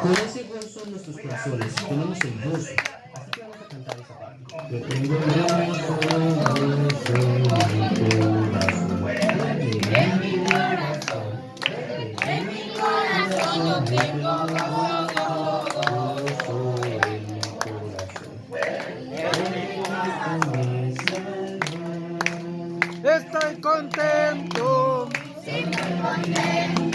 Con ese gozo en nuestros corazones tenemos el gozo. Así que vamos a cantar esa parte. Yo tengo gozo en mi corazón. En mi corazón yo tengo gozo en mi corazón. Estoy contento. Siempre contento.